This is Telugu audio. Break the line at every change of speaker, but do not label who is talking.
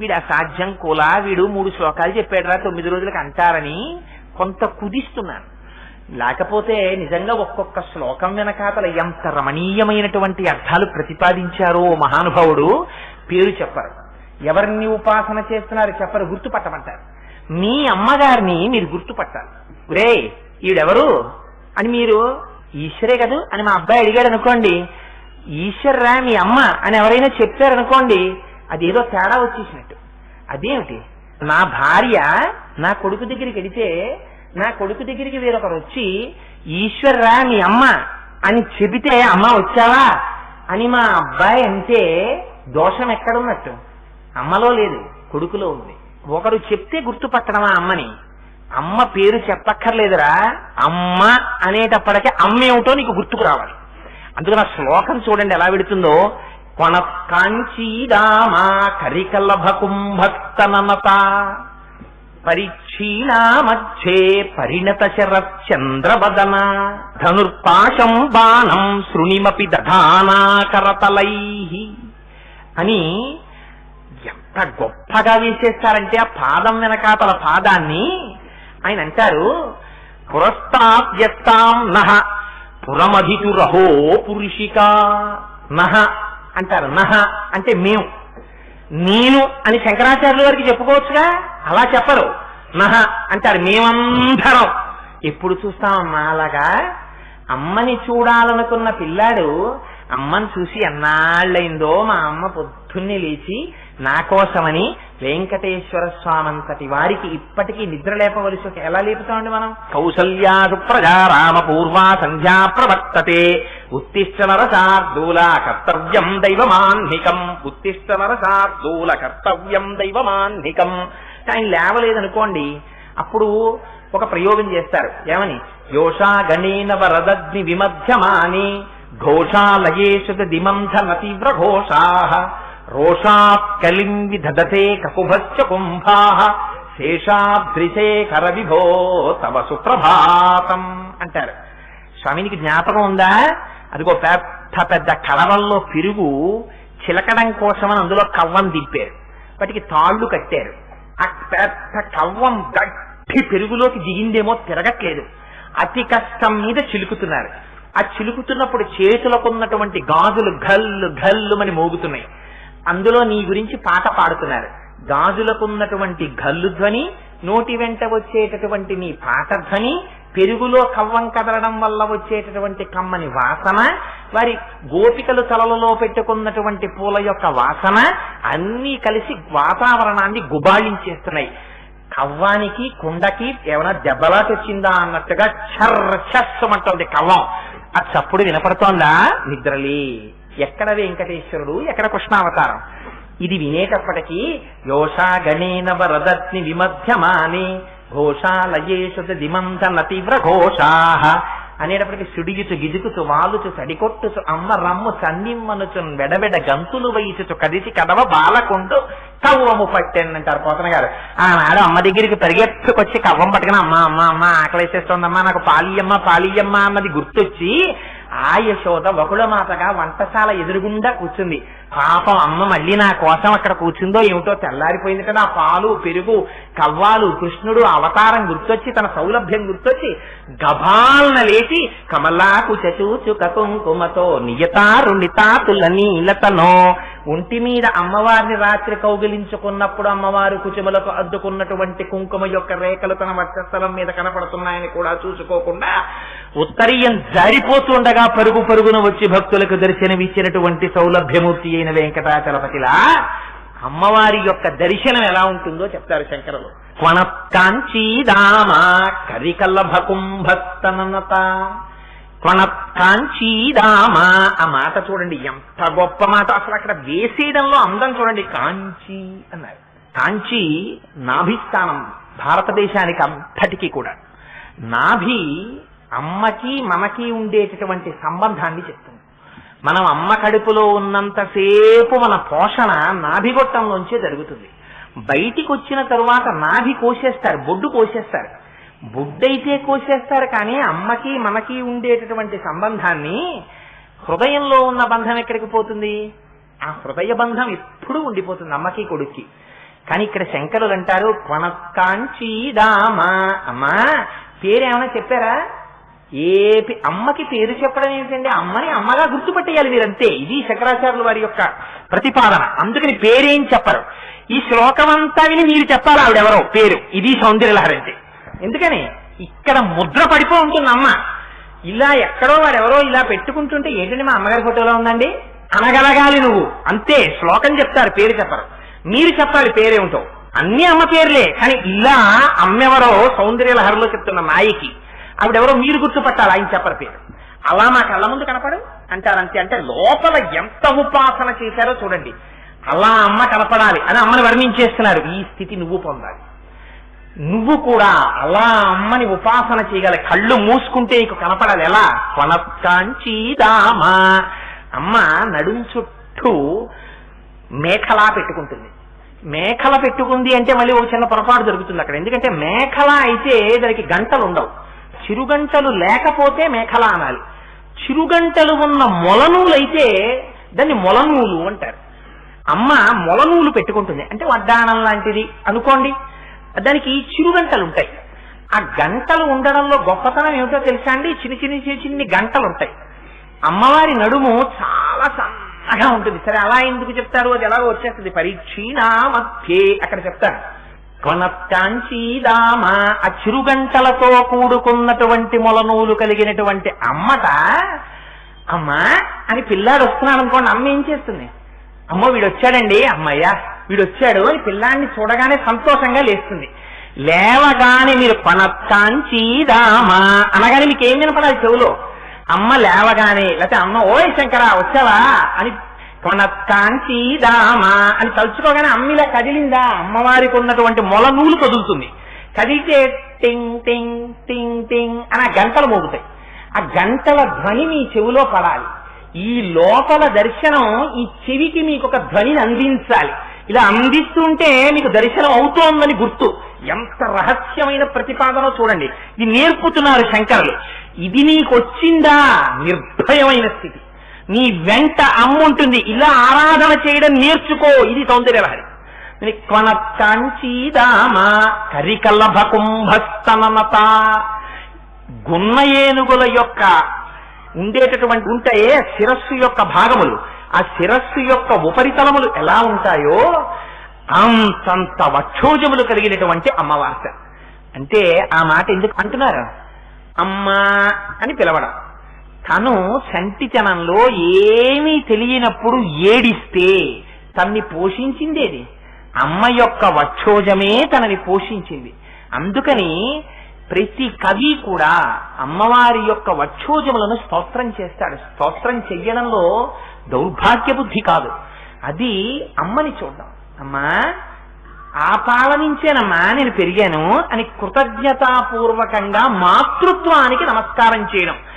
వీడు అసాధ్యం కూలా, వీడు 3 శ్లోకాలు చెప్పాడురా 9 రోజులకు అంటారని కొంత కుదిస్తున్నాను. లేకపోతే నిజంగా ఒక్కొక్క శ్లోకం వెనకాతల ఎంత రమణీయమైనటువంటి అర్థాలు ప్రతిపాదించారో మహానుభావుడు. పేరు చెప్పరు, ఎవరిని ఉపాసన చేస్తున్నారు చెప్పరు, గుర్తుపట్టమంటారు. మీ అమ్మగారిని మీరు గుర్తుపట్టాలి. రే ఈడెవరు అని మీరు, ఈశ్వరే కదూ అని మా అబ్బాయి అడిగాడు అనుకోండి, ఈశ్వర్రా మీ అమ్మ అని ఎవరైనా చెప్పారనుకోండి, అదేదో తేడా వచ్చేసినట్టు. అదేమిటి, నా భార్య నా కొడుకు దగ్గరికి వెడితే నా కొడుకు దగ్గరికి వేరొకరు వచ్చి ఈశ్వర్రా మీ అమ్మ అని చెబితే అమ్మ వచ్చావా అని మా అబ్బాయి అంటే దోషం ఎక్కడున్నట్టు? అమ్మలో లేదు, కొడుకులో ఉంది. ఒకరు చెప్తే గుర్తుపట్టడమా అమ్మని? అమ్మ పేరు చెప్పక్కర్లేదురా, అమ్మ అనేటప్పటికే అమ్మ ఏమిటో నీకు గుర్తుకు రావాలి. అందుకని ఆ శ్లోకం చూడండి ఎలా పెడుతుందో. కొన కాంచీదామా కరికలభ కుంభక్తనత పరిక్షీణా మధ్యే పరిణత శరచంద్రవదన ధనుర్పాశం బాణం శృణిమపి దధానా కరతలై అని ఎంత గొప్పగా వేసేస్తారంటే ఆ పాదం వెనకాతల పాదాన్ని ఆయన అంటారు. పురస్తాద్యస్తాం నహ పురమధితురహో పురుషిక. నహ అంటారు, నహ అంటే మేము, నేను అని శంకరాచార్యుల వారికి చెప్పుకోవచ్చుగా, అలా చెప్పరు. నహ అంటారు మేమందరం. ఎప్పుడు చూస్తామమ్మా అలాగా? అమ్మని చూడాలనుకున్న పిల్లాడు అమ్మని చూసి ఎన్నాళ్ళైందో మా అమ్మ పొద్దున్నే లేచి నా కోసమని వెంకటేశ్వర స్వామంతటి వారికి ఇప్పటికీ నిద్ర లేపవలసి ఎలా లేపుతామండి మనం? కౌసల్యాసు ప్రజా రామ పూర్వా సంధ్యా ప్రవర్తతే ఉత్తిష్ట నరశార్దూల కర్తవ్యం దైవమాన్నికం. ఉత్తిష్ట నరశార్దూల కర్తవ్యం దైవమాన్నికం. ఆయన లేవలేదనుకోండి, అప్పుడు ఒక ప్రయోగం చేస్తారు. ఏమని? యోషా గణేన వరదగ్ని విమధ్యమాని ఘోషాలయేషు దిమంధన తీవ్ర ఘోషా రోషాత్ కలిం విదధతే కకుభశ్చ కుంభా శేషాద్రిశేఖర విభో తవ సుప్రభాతం అంటారు. స్వామినికి జ్ఞాపకం ఉందా? అదిగో పెద్ద పెద్ద కలవల్లో పెరుగు చిలకడం కోసమని అందులో కవ్వం దింపారు, వాటికి తాళ్లు కట్టారు. ఆ పెద్ద కవ్వం గట్టి పెరుగులోకి దిగిందేమో తిరగట్లేదు, అతి కష్టం మీద చిలుకుతున్నారు. ఆ చిలుకుతున్నప్పుడు చేతులకున్నటువంటి గాజులు గల్లు గల్లుమని మోగుతున్నాయి. అందులో నీ గురించి పాట పాడుతున్నారు. గాజులకున్నటువంటి గల్లు ధ్వని, నోటి వెంట వచ్చేటటువంటి నీ పాట ధ్వని, పెరుగులో కవ్వం కదలడం వల్ల వచ్చేటటువంటి కమ్మని వాసన, వారి గోపికలు తలలలో పెట్టుకున్నటువంటి పూల యొక్క వాసన అన్నీ కలిసి వాతావరణాన్ని గుబాళించేస్తున్నాయి. కవ్వానికి కుండకి ఏమైనా దెబ్బలా తెచ్చిందా అన్నట్టుగా చర్ర చస్సమంటుంది కవ్వం. ఆ చప్పుడు వినపడుతోందా? నిద్రలే. ఎక్కడ వెంకటేశ్వరుడు, ఎక్కడ కృష్ణావతారం? ఇది వినేటప్పటికీ యోషా గణేన వరదగ్ని విమధ్యమాని ఘోషాలయేషు దిమంధన తీవ్ర ఘోషా అనేటప్పటికి సుడియుచు గిజుకుచు వాలుచు సడికొట్టుచు అమ్మ రమ్ము చన్నిమ్మనుచు వెడబెడ గంతులు వయచుచు కదిసి కదవ బాలకుండు కవ్వము పట్టెనంటారు పోతన గారు. ఆనాడు అమ్మ దగ్గరికి పరిగెత్తుకొచ్చి కవ్వం పట్టుకుని అమ్మ అమ్మ అమ్మ ఆకలేసేస్తోందమ్మా నాకు పాలియమ్మ పాలియమ్మ అన్నది గుర్తొచ్చి ఆ యశోద వకుళమాతగా వంటశాల ఎదురుగుండా కూర్చుంది. పాపం అమ్మ మళ్ళీ నా కోసం అక్కడ కూర్చుందో ఏమిటో తెల్లారిపోయింది కదా. పాలు పెరుగు కవ్వాలు కృష్ణుడు అవతారం గుర్తొచ్చి తన సౌలభ్యం గుర్తొచ్చి గభాల్న లేచి కమలాకు చచూచుక కుంకుమతో నియతారుణితాతుల నీలతనో ఒంటి మీద అమ్మవారిని రాత్రి కౌగిలించుకున్నప్పుడు అమ్మవారు కుచుమలకు అద్దుకున్నటువంటి కుంకుమ యొక్క రేఖలు తన వక్షస్థలం మీద కనపడుతున్నాయని కూడా చూసుకోకుండా ఉత్తరీయం జారిపోతుండగా పరుగు పరుగున వచ్చి భక్తులకు దర్శనమిచ్చినటువంటి సౌలభ్యమూర్తి అయిన వెంకటాచలపతిలా అమ్మవారి యొక్క దర్శనం ఎలా ఉంటుందో చెప్తారు శంకరులు. క్వణత్కాంచీదామా కరికల్లభ కుంభక్తనత. క్వణత్కాంచీదామా ఆ మాట చూడండి ఎంత గొప్ప మాట. అసలు అక్కడ వేసేయడంలో అందం చూడండి. కాంచీ అన్నారు. కాంచీ నాభిస్థానం భారతదేశానికి అంతటికీ కూడా. నాభి అమ్మకి మనకి ఉండేటటువంటి సంబంధాన్ని చెప్తుంది. మనం అమ్మ కడుపులో ఉన్నంతసేపు మన పోషణ నాభిగొట్టంలోంచే జరుగుతుంది. బయటికి వచ్చిన తరువాత నాభి కోసేస్తారు, బొడ్డు కోసేస్తారు. బొడ్డైతే కోసేస్తారు, కానీ అమ్మకి మనకి ఉండేటటువంటి సంబంధాన్ని, హృదయంలో ఉన్న బంధం ఎక్కడికి పోతుంది? ఆ హృదయ బంధం ఎప్పుడూ ఉండిపోతుంది అమ్మకి కొడుక్కి. కానీ ఇక్కడ శంకరులు అంటారు కొనకాంచీదామ. అమ్మా పేరేమైనా చెప్పారా? అమ్మకి పేరు చెప్పడం ఏంటంటే అమ్మని అమ్మగా గుర్తుపట్టేయాలి మీరంతే. ఇది శంకరాచార్యుల వారి యొక్క ప్రతిపాదన. అందుకని పేరేం చెప్పరు. ఈ శ్లోకమంతా విని మీరు చెప్పాలి ఆవిడెవరో పేరు. ఇది సౌందర్యలహరి అంటే. ఎందుకని ఇక్కడ ముద్ర పడిపో ఉంటుంది అమ్మ. ఇలా ఎక్కడో వారెవరో ఇలా పెట్టుకుంటుంటే ఏంటంటే మా అమ్మగారి ఫోటోలో ఉందండి అనగలగాలి నువ్వు అంతే. శ్లోకం చెప్తారు, పేరు చెప్పరు. మీరు చెప్పాలి పేరేమిటో. అన్ని అమ్మ పేర్లే, కానీ ఇలా అమ్మెవరో సౌందర్యలహరిలో చెప్తున్న నాయకి ఆవిడెవరో మీరు గుర్తుపట్టాలి, ఆయన చెప్పరు పేరు. అలా మా కళ్ళ ముందు కనపడు అంటారంతే. అంటే లోపల ఎంత ఉపాసన చేశారో చూడండి. అలా అమ్మ కనపడాలి అని అమ్మని వర్ణించేస్తున్నారు. ఈ స్థితి నువ్వు పొందాలి. నువ్వు కూడా అలా అమ్మని ఉపాసన చేయగల. కళ్ళు మూసుకుంటే నీకు కనపడాలి. ఎలా? కొనకాంచీదామా. అమ్మ నడుం చుట్టూ మేఖలా పెట్టుకుంటుంది. మేఖల పెట్టుకుంది అంటే మళ్ళీ ఒక చిన్న పొరపాటు జరుగుతుంది అక్కడ. ఎందుకంటే మేఖల అయితే దానికి గంటలు ఉండవు. చిరుగంటలు లేకపోతే మేఖల అనాలి. చిరుగంటలు ఉన్న మొలనూలైతే దాన్ని మొలనూలు అంటారు. అమ్మ మొలనూలు పెట్టుకుంటుంది అంటే వడ్డాణం లాంటిది అనుకోండి. దానికి చిరుగంటలు ఉంటాయి. ఆ గంటలు ఉండడంలో గొప్పతనం ఏమిటో తెలుసా అండి? చిన్ని గంటలు ఉంటాయి. అమ్మవారి నడుము చాలా సన్నగా ఉంటుంది. సరే అలా ఎందుకు చెప్తారు? అది ఎలాగో వచ్చేస్తుంది. పరీక్షీణా మధ్యే అక్కడ చెప్తారు. కొనకాంచీదామ. ఆ చిరుగంటలతో కూడుకున్నటువంటి మొలనూలు కలిగినటువంటి అమ్మట అమ్మ అని పిల్లాడు వస్తున్నాడు అనుకోండి. అమ్మ ఏం చేస్తుంది? అమ్మో వీడొచ్చాడండి, అమ్మయ్యా వీడొచ్చాడు అని పిల్లాడిని చూడగానే సంతోషంగా లేస్తుంది. లేవగానే మీరు కొనకాంచీదామ అనగానే మీకు ఏం వినపడాలి చెవులో? అమ్మ లేవగానే, లేకపోతే అమ్మ ఓయ్ శంకరా వచ్చావా అని కొనకాంచీదామ అని తలుచుకోగానే అమ్మిలా కదిలిందా? అమ్మవారికి ఉన్నటువంటి మొల నూలు కదులుతుంది. కదిలితే టింగ్ టింగ్ టింగ్ టింగ్ అని ఆ గంటలు మోగుతాయి. ఆ గంటల ధ్వని మీ చెవిలో పడాలి. ఈ లోపల దర్శనం ఈ చెవికి మీకు ఒక ధ్వనిని అందించాలి. ఇలా అందిస్తుంటే మీకు దర్శనం అవుతోందని గుర్తు. ఎంత రహస్యమైన ప్రతిపాదన చూడండి. ఇది నేర్పుతున్నారు శంకరులు. ఇది నీకు వచ్చిందా నిర్భయమైన స్థితి. నీ వెంట అమ్ముంటుంది. ఇలా ఆరాధన చేయడం నేర్చుకో. ఇది సౌందర్యలహరి. కొనకాంచీదామ కరికల్లభ కుంభస్తనత. గున్న ఏనుగుల యొక్క ఉండేటటువంటి ఉంటాయే శిరస్సు యొక్క భాగములు, ఆ శిరస్సు యొక్క ఉపరితలములు ఎలా ఉంటాయో అంతంత వక్షోజములు కలిగినటువంటి అమ్మవార్త. అంటే ఆ మాట ఎందుకు అంటున్నారు? అమ్మా అని పిలవడం. తను సంటితనంలో ఏమీ తెలియనప్పుడు ఏడిస్తే తన్ని పోషించిందేది అమ్మ యొక్క వక్షోజమే తనని పోషించింది. అందుకని ప్రతి కవి కూడా అమ్మవారి యొక్క వక్షోజములను స్తోత్రం చేస్తాడు. స్తోత్రం చెయ్యడంలో దౌర్భాగ్య బుద్ధి కాదు, అది అమ్మని చూడడం. అమ్మా ఆ పాలనించేనమ్మా నేను పెరిగాను అని కృతజ్ఞతాపూర్వకంగా మాతృత్వానికి నమస్కారం చేయడం.